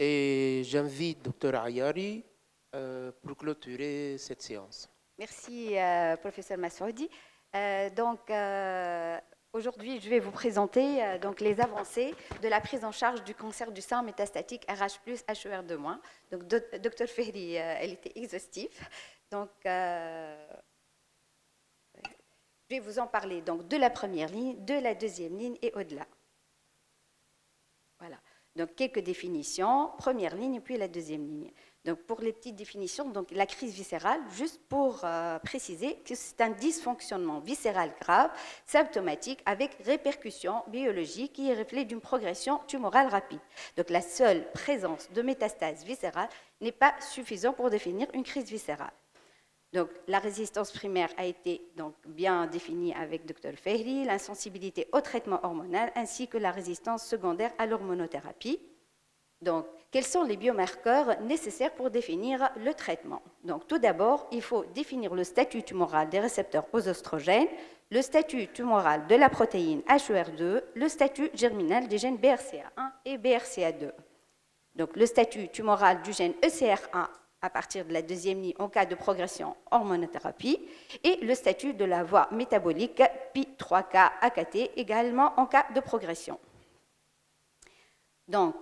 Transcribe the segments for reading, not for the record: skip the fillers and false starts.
Et j'invite Dr Ayari pour clôturer cette séance. Merci, professeur Massoudi. Aujourd'hui, je vais vous présenter donc, les avancées de la prise en charge du cancer du sein métastatique RH+, HER2-. Donc, Dr Fehri, elle était exhaustive. Donc, je vais vous en parler donc, de la première ligne, de la deuxième ligne et au-delà. Voilà. Donc, quelques définitions, première ligne, puis la deuxième ligne. Donc, pour les petites définitions, donc, la crise viscérale, juste pour préciser que c'est un dysfonctionnement viscéral grave, symptomatique, avec répercussions biologiques qui est reflet d'une progression tumorale rapide. Donc, la seule présence de métastases viscérales n'est pas suffisante pour définir une crise viscérale. Donc, la résistance primaire a été donc, bien définie avec Dr Fehri, l'insensibilité au traitement hormonal, ainsi que la résistance secondaire à l'hormonothérapie. Donc, quels sont les biomarqueurs nécessaires pour définir le traitement? Donc, tout d'abord, il faut définir le statut tumoral des récepteurs aux oestrogènes, le statut tumoral de la protéine HER2, le statut germinal des gènes BRCA1 et BRCA2. Donc, le statut tumoral du gène ECR1 à partir de la deuxième ligne en cas de progression hormonothérapie et le statut de la voie métabolique PI3K-AKT également en cas de progression. Donc,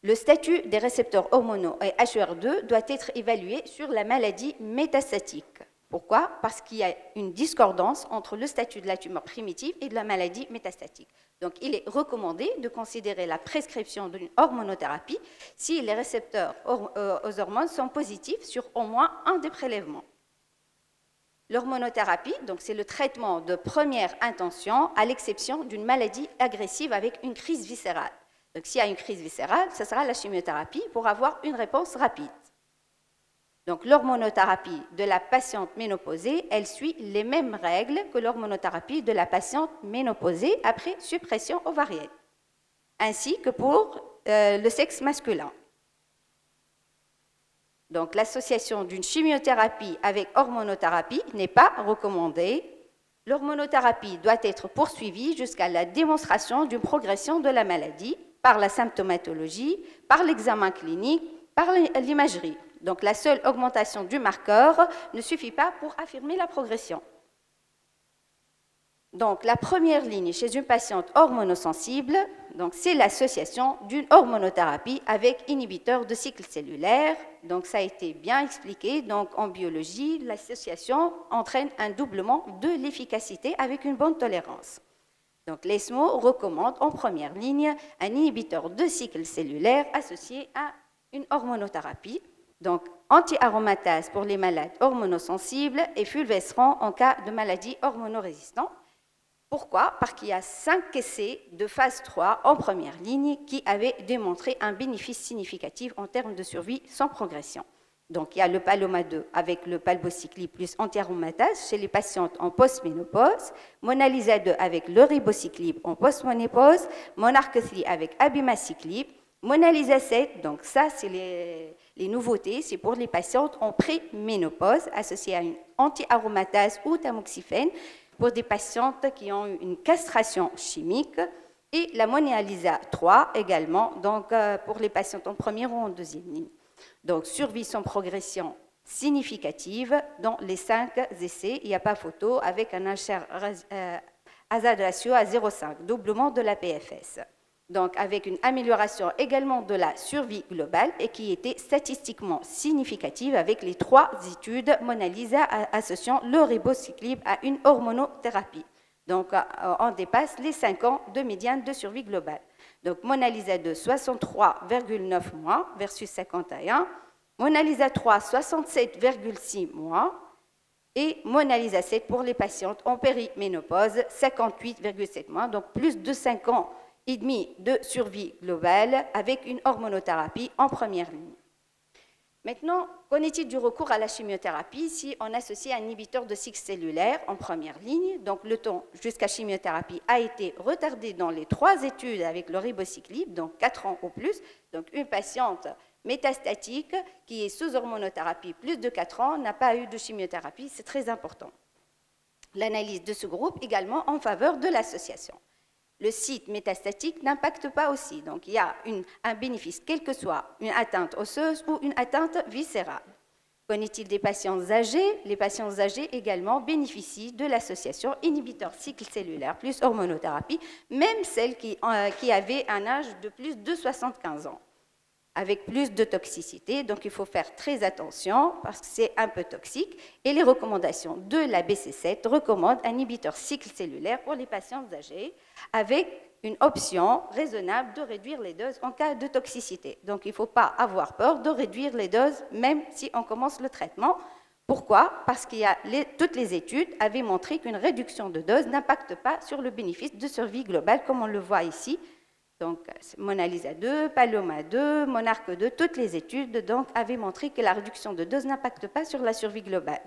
le statut des récepteurs hormonaux et HER2 doit être évalué sur la maladie métastatique. Pourquoi? Parce qu'il y a une discordance entre le statut de la tumeur primitive et de la maladie métastatique. Donc, il est recommandé de considérer la prescription d'une hormonothérapie si les récepteurs aux hormones sont positifs sur au moins un des prélèvements. L'hormonothérapie, donc c'est le traitement de première intention à l'exception d'une maladie agressive avec une crise viscérale. Donc, s'il y a une crise viscérale, ce sera la chimiothérapie pour avoir une réponse rapide. Donc, l'hormonothérapie de la patiente ménopausée, elle suit les mêmes règles que l'hormonothérapie de la patiente ménopausée après suppression ovarienne, ainsi que pour le sexe masculin. Donc, l'association d'une chimiothérapie avec hormonothérapie n'est pas recommandée. L'hormonothérapie doit être poursuivie jusqu'à la démonstration d'une progression de la maladie par la symptomatologie, par l'examen clinique, par l'imagerie. Donc, la seule augmentation du marqueur ne suffit pas pour affirmer la progression. Donc, la première ligne chez une patiente hormonosensible, c'est l'association d'une hormonothérapie avec inhibiteur de cycle cellulaire. Donc, ça a été bien expliqué. Donc, en biologie, l'association entraîne un doublement de l'efficacité avec une bonne tolérance. Donc, l'ESMO recommande en première ligne un inhibiteur de cycle cellulaire associé à une hormonothérapie. Donc, anti-aromatase pour les malades hormonosensibles et fulvestrant en cas de maladie hormonorésistante. Pourquoi? Parce qu'il y a 5 essais de phase 3 en première ligne qui avaient démontré un bénéfice significatif en termes de survie sans progression. Donc, il y a le Paloma 2 avec le palbociclib plus anti-aromatase chez les patientes en post-ménopause, Monalisa 2 avec le ribociclib en post-ménopause, Monarch 3 avec abimaciclib, Monalisa 7, donc ça, c'est les nouveautés, c'est pour les patientes en pré-ménopause associées à une anti-aromatase ou tamoxifène pour des patientes qui ont eu une castration chimique et la Monalisa 3 également, donc pour les patientes en première ou en deuxième ligne. Donc, survie sans progression significative dans les 5 essais, il n'y a pas photo, avec un hazard ratio à 0,5, doublement de la PFS. Donc, avec une amélioration également de la survie globale et qui était statistiquement significative avec les 3 études Monalisa associant le ribociclib à une hormonothérapie. Donc, on dépasse les 5 ans de médiane de survie globale. Donc, Monalisa 2, 63,9 mois versus 51. Monalisa 3, 67,6 mois. Et Monalisa 7 pour les patientes en périménopause, 58,7 mois. Donc, plus de 5 ans et demi de survie globale avec une hormonothérapie en première ligne. Maintenant, qu'en est-il du recours à la chimiothérapie si on associe un inhibiteur de cycle cellulaire en première ligne? Donc, le temps jusqu'à chimiothérapie a été retardé dans les 3 études avec le ribociclib, donc 4 ans ou plus. Donc, une patiente métastatique qui est sous hormonothérapie plus de 4 ans n'a pas eu de chimiothérapie, c'est très important. L'analyse de ce groupe également en faveur de l'association. le site métastatique n'impacte pas aussi. Donc, il y a un bénéfice, quelle que soit une atteinte osseuse ou une atteinte viscérale. Qu'en est-il des patients âgés? Les patients âgés également bénéficient de l'association inhibiteur cycle cellulaire plus hormonothérapie, même celles qui avaient un âge de plus de 75 ans, avec plus de toxicité. Donc, il faut faire très attention parce que c'est un peu toxique. Et les recommandations de la BC7 recommandent un inhibiteur cycle cellulaire pour les patients âgés avec une option raisonnable de réduire les doses en cas de toxicité. Donc, il ne faut pas avoir peur de réduire les doses, même si on commence le traitement. Pourquoi? Parce que toutes les études avaient montré qu'une réduction de dose n'impacte pas sur le bénéfice de survie globale, comme on le voit ici. Donc, MONALISA 2, PALOMA 2, MONARCH 2, toutes les études donc, avaient montré que la réduction de dose n'impacte pas sur la survie globale.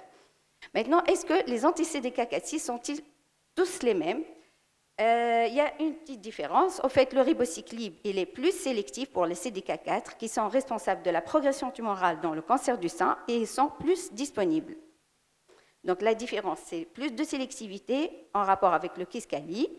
Maintenant, est-ce que les anti-CDK4/6 sont-ils tous les mêmes? Il y a une petite différence. Au fait, le ribociclib, il est plus sélectif pour les CDK4 qui sont responsables de la progression tumorale dans le cancer du sein et ils sont plus disponibles. Donc, la différence, c'est plus de sélectivité en rapport avec le Kisqali.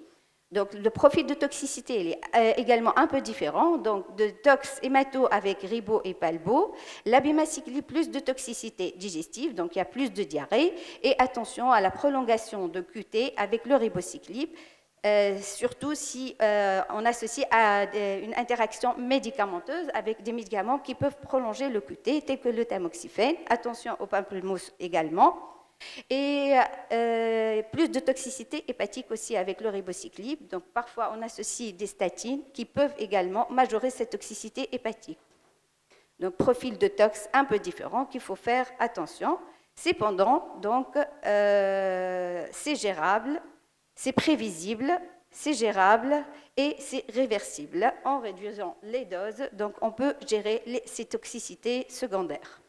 Donc, le profil de toxicité il est également un peu différent. Donc, de tox hémato avec ribo et palbo. L'abimaciclib, plus de toxicité digestive, donc il y a plus de diarrhée. Et attention à la prolongation de QT avec le ribociclib. Surtout si on associe à une interaction médicamenteuse avec des médicaments qui peuvent prolonger le QT, tels que le tamoxifène. Attention au pamplemousse également. Et plus de toxicité hépatique aussi avec le ribociclib. Donc parfois on associe des statines qui peuvent également majorer cette toxicité hépatique. Donc profil de tox un peu différent qu'il faut faire attention. Cependant, donc c'est gérable. C'est prévisible, c'est gérable et c'est réversible. En réduisant les doses, donc on peut gérer ces toxicités secondaires.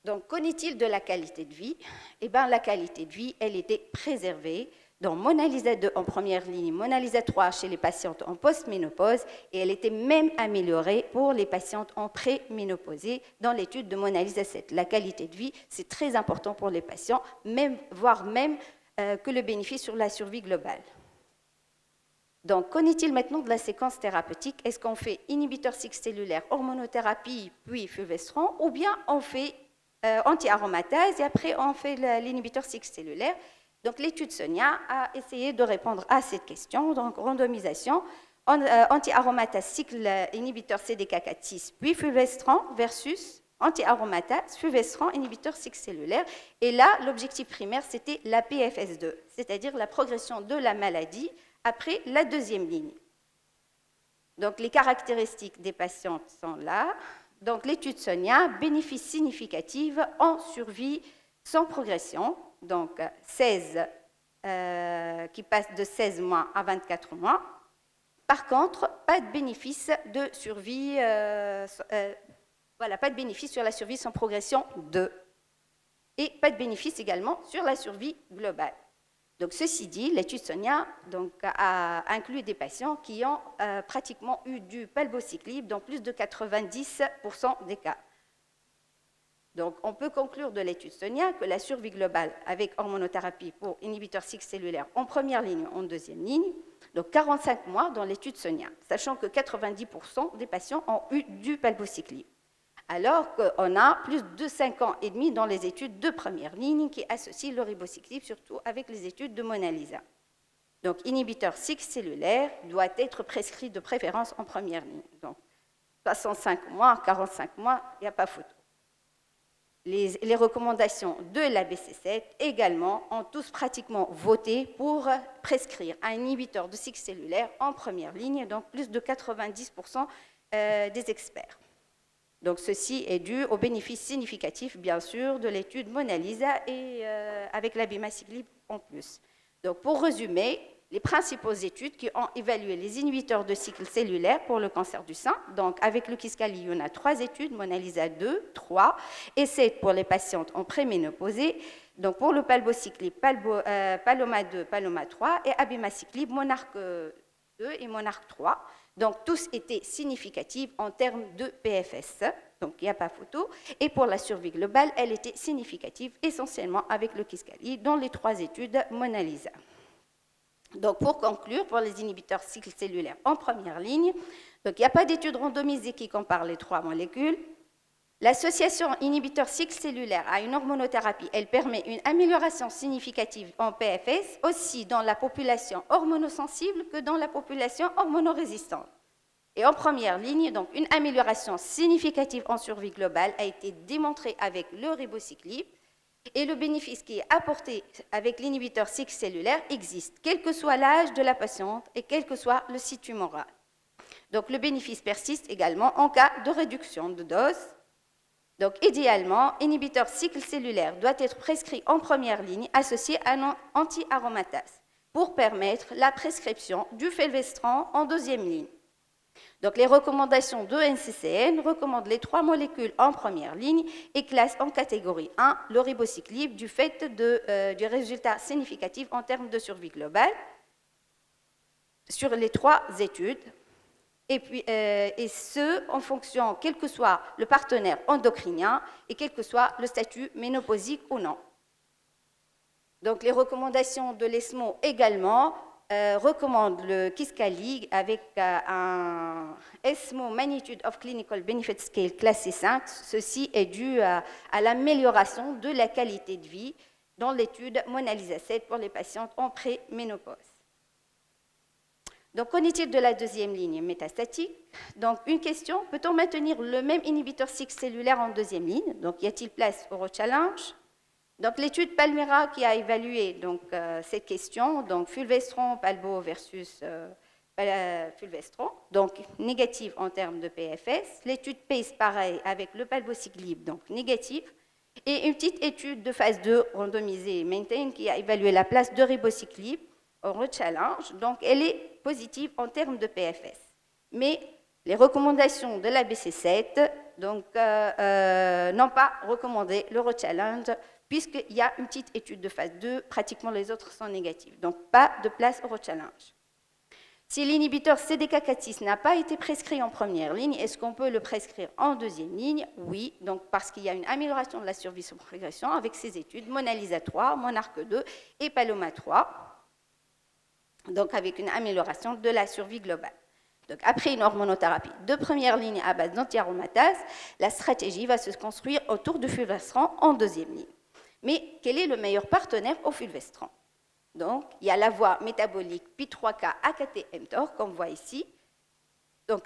Donc, qu'en est-il de la qualité de vie? Eh bien, la qualité de vie, elle était préservée dans MONALISA 2 en première ligne, MONALISA 3 chez les patientes en post-ménopause et elle était même améliorée pour les patientes en pré-ménopausée dans l'étude de MONALISA 7. La qualité de vie, c'est très important pour les patients, voire même que le bénéfice sur la survie globale. Donc, qu'en est-il maintenant de la séquence thérapeutique? Est-ce qu'on fait inhibiteur cycle cellulaire, hormonothérapie, puis fulvestrant, ou bien on fait anti-aromatase et après on fait l'inhibiteur cycle cellulaire? Donc, l'étude Sonia a essayé de répondre à cette question. Donc, randomisation, anti-aromatase cycle inhibiteur CDK4/6, puis fulvestrant versus anti-aromatase, fulvestrant, inhibiteur cycle cellulaire. Et là, l'objectif primaire, c'était la PFS2, c'est-à-dire la progression de la maladie après la deuxième ligne. Donc, les caractéristiques des patientes sont là. Donc, l'étude Sonia, bénéfice significatif en survie sans progression. Donc, 16, qui passe de 16 mois à 24 mois. Par contre, pas de bénéfice de survie, pas de bénéfice sur la survie sans progression 2. Et pas de bénéfice également sur la survie globale. Donc, ceci dit, l'étude Sonia donc, a inclus des patients qui ont pratiquement eu du palbociclib dans plus de 90% des cas. Donc, on peut conclure de l'étude Sonia que la survie globale avec hormonothérapie pour inhibiteur cycle cellulaire en première ligne, en deuxième ligne, donc 45 mois dans l'étude Sonia, sachant que 90% des patients ont eu du palbociclib. Alors qu'on a plus de 5 ans et demi dans les études de première ligne qui associent le ribociclib, surtout avec les études de MONALISA. Donc, inhibiteur cycle cellulaire doit être prescrit de préférence en première ligne. Donc, 65 mois, 45 mois, il n'y a pas photo. Les recommandations de la BC7 également ont tous pratiquement voté pour prescrire un inhibiteur de cycle cellulaire en première ligne, donc plus de 90% des experts. Donc ceci est dû au bénéfice significatif, bien sûr, de l'étude MONALISA et avec l'abimaciclib en plus. Donc pour résumer, les principales études qui ont évalué les inhibiteurs de cycle cellulaire pour le cancer du sein. Donc, avec le Kisqali, il y en a 3 études, MONALISA 2, 3 et 7 pour les patientes en préménopausée. Donc, pour le palbociclib, PALOMA 2, PALOMA 3 et abimaciclib, MONARCH 2 et MONARCH 3. Donc, tous étaient significatifs en termes de PFS. Donc, il n'y a pas photo. Et pour la survie globale, elle était significative essentiellement avec le Kisqali dans les 3 études MONALISA. Donc, pour conclure, pour les inhibiteurs cycle cellulaire en première ligne, donc il n'y a pas d'études randomisées qui comparent les trois molécules. L'association inhibiteur cycle cellulaire à une hormonothérapie, elle permet une amélioration significative en PFS, aussi dans la population hormonosensible que dans la population hormonorésistante. Et en première ligne, donc une amélioration significative en survie globale a été démontrée avec le ribociclib, et le bénéfice qui est apporté avec l'inhibiteur cycle cellulaire existe, quel que soit l'âge de la patiente et quel que soit le site tumoral. Donc le bénéfice persiste également en cas de réduction de dose. Donc idéalement, inhibiteur cycle cellulaire doit être prescrit en première ligne associé à un anti-aromatase pour permettre la prescription du fulvestrant en deuxième ligne. Donc, les recommandations de NCCN recommandent les trois molécules en première ligne et classent en catégorie 1 le ribociclib du fait du résultat significatif en termes de survie globale sur les trois études, et ce, en fonction, quel que soit le partenaire endocrinien et quel que soit le statut ménopausique ou non. Donc, les recommandations de l'ESMO également recommande le Kisqali avec un ESMO Magnitude of Clinical Benefit Scale classé 5. Ceci est dû à l'amélioration de la qualité de vie dans l'étude MONALISA 7 pour les patientes en pré-ménopause. Donc, qu'en est-il de la deuxième ligne métastatique? Donc, une question, peut-on maintenir le même inhibiteur cycle cellulaire en deuxième ligne? Donc, y a-t-il place au rechallenge? Donc, l'étude Palmera qui a évalué donc, cette question, donc fulvestrant, palbo versus fulvestrant, donc négative en termes de PFS. L'étude PACE, pareil, avec le palbociclib, donc négative. Et une petite étude de phase 2 randomisée Maintain qui a évalué la place de ribociclib en rechallenge. Donc, elle est positive en termes de PFS. Mais les recommandations de la BC7 donc, n'ont pas recommandé le rechallenge puisqu'il y a une petite étude de phase 2, pratiquement les autres sont négatives. Donc, pas de place au rechallenge. Si l'inhibiteur CDK4/6 n'a pas été prescrit en première ligne, est-ce qu'on peut le prescrire en deuxième ligne? Oui, donc parce qu'il y a une amélioration de la survie sous progression avec ces études, MONALISA 3, MONARCH 2 et PALOMA 3, donc avec une amélioration de la survie globale. Donc, après une hormonothérapie de première ligne à base d'anti-aromatase, la stratégie va se construire autour du fulvestrant en deuxième ligne. Mais quel est le meilleur partenaire au fulvestrant? Donc, il y a la voie métabolique Pi3K AKT-mTOR, comme on voit ici. Donc,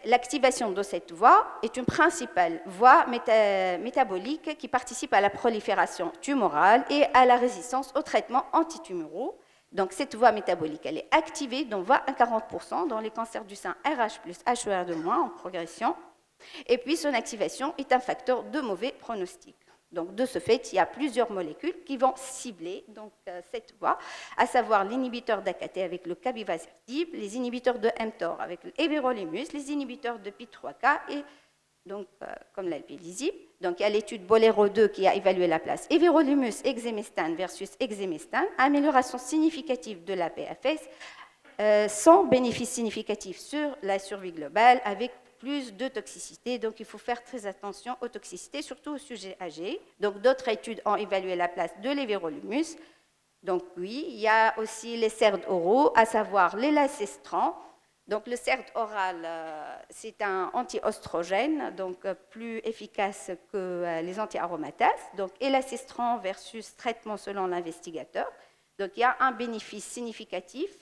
l'activation de cette voie est une principale voie métabolique qui participe à la prolifération tumorale et à la résistance aux traitements antitumoraux. Donc, cette voie métabolique, elle est activée dans 20 à 40% dans les cancers du sein RH+, HER2- en progression. Et puis, son activation est un facteur de mauvais pronostic. Donc, de ce fait, il y a plusieurs molécules qui vont cibler donc, cette voie, à savoir l'inhibiteur d'AKT avec le cabivasertib, les inhibiteurs de mTOR avec l'éverolimus, les inhibiteurs de Pi3K et donc, comme l'alpilizib. Donc, il y a l'étude Bolero 2 qui a évalué la place everolimus exemestane versus exemestane, amélioration significative de la PFS, sans bénéfice significatif sur la survie globale, avec plus de toxicité. Donc, il faut faire très attention aux toxicités, surtout aux sujets âgés. Donc, d'autres études ont évalué la place de l'éverolimus. Donc, oui, il y a aussi les SERD oraux, à savoir l'élacestran. Donc, le SERD oral, c'est un anti-oestrogène, donc plus efficace que les anti-aromatases. Donc, élacestran versus traitement selon l'investigateur. Donc, il y a un bénéfice significatif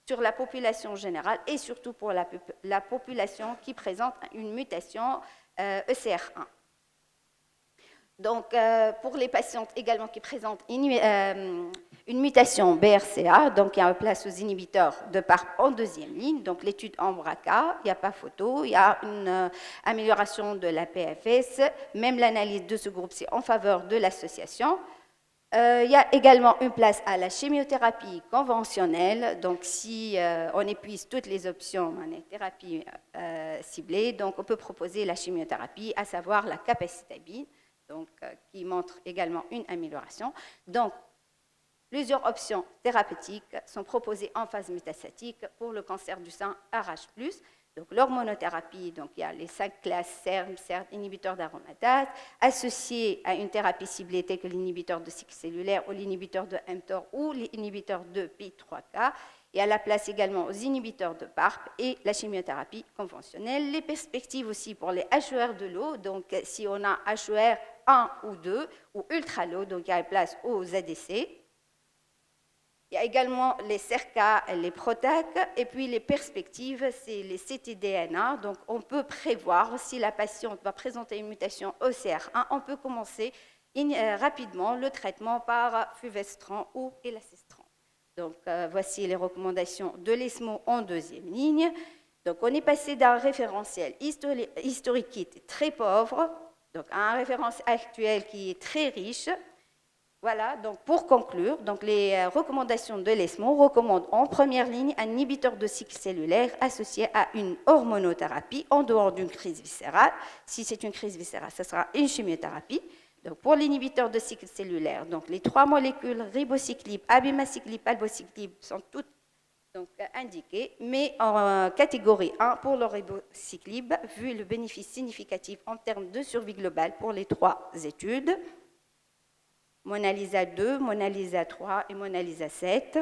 sur la population générale et surtout pour la population qui présente une mutation ECR1. Donc, pour les patientes également qui présentent une mutation BRCA, donc il y a une place aux inhibiteurs de PARP en deuxième ligne, donc l'étude Embraca, il n'y a pas photo, il y a une amélioration de la PFS, même l'analyse de ce groupe, c'est en faveur de l'association. Il y a également une place à la chimiothérapie conventionnelle. Donc, si on épuise toutes les options en thérapie ciblée, donc on peut proposer la chimiothérapie, à savoir la capacitabine, donc, qui montre également une amélioration. Donc, plusieurs options thérapeutiques sont proposées en phase métastatique pour le cancer du sein RH+. Donc, l'hormonothérapie, donc il y a les 5 classes SERM, SERD, inhibiteurs d'aromatase, associés à une thérapie ciblée telle que l'inhibiteur de cycle cellulaire ou l'inhibiteur de mTOR ou l'inhibiteur de Pi3K. et à la place également aux inhibiteurs de PARP et la chimiothérapie conventionnelle. Les perspectives aussi pour les HER de l'eau, donc si on a HER 1 ou 2 ou ultra low, donc il y a place aux ADC. Il y a également les CERCA, les PROTAC, et puis les perspectives, c'est les ctDNA. Donc on peut prévoir, si la patiente va présenter une mutation OCR1, on peut commencer rapidement le traitement par fulvestrant ou elacestrant. Donc, voici les recommandations de l'ESMO en deuxième ligne. Donc, on est passé d'un référentiel historique qui était très pauvre, donc à un référentiel actuel qui est très riche. Voilà, donc pour conclure, donc les recommandations de l'ESMO recommandent en première ligne un inhibiteur de cycle cellulaire associé à une hormonothérapie en dehors d'une crise viscérale. Si c'est une crise viscérale, ce sera une chimiothérapie. Donc, pour l'inhibiteur de cycle cellulaire, donc les 3 molécules ribociclib, abemaciclib, palbociclib sont toutes donc, indiquées, mais en catégorie 1 pour le ribociclib, vu le bénéfice significatif en termes de survie globale pour les 3 études. MONALISA 2, MONALISA 3 et MONALISA 7.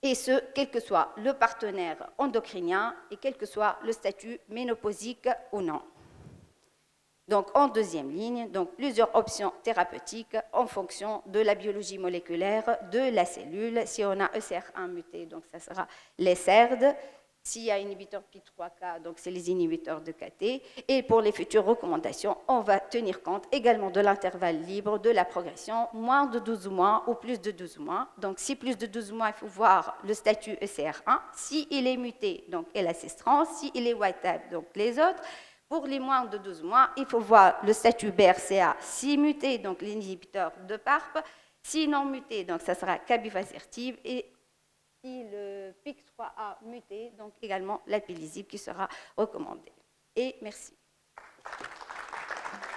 Et ce, quel que soit le partenaire endocrinien et quel que soit le statut ménopausique ou non. Donc, en deuxième ligne, donc plusieurs options thérapeutiques en fonction de la biologie moléculaire de la cellule. Si on a ECR1 muté, donc ça sera les CERD. S'il y a inhibiteur PI3K, donc c'est les inhibiteurs de KT. Et pour les futures recommandations, on va tenir compte également de l'intervalle libre de la progression, moins de 12 mois ou plus de 12 mois. Donc, si plus de 12 mois, il faut voir le statut ECR1. S'il est muté, donc elacestrant. S'il est white type, donc les autres. Pour les moins de 12 mois, il faut voir le statut BRCA, si muté, donc l'inhibiteur de PARP, si non muté, donc ça sera cabivasertib, et si le PIK3A muté, donc également l'alpelisib qui sera recommandé. Et merci.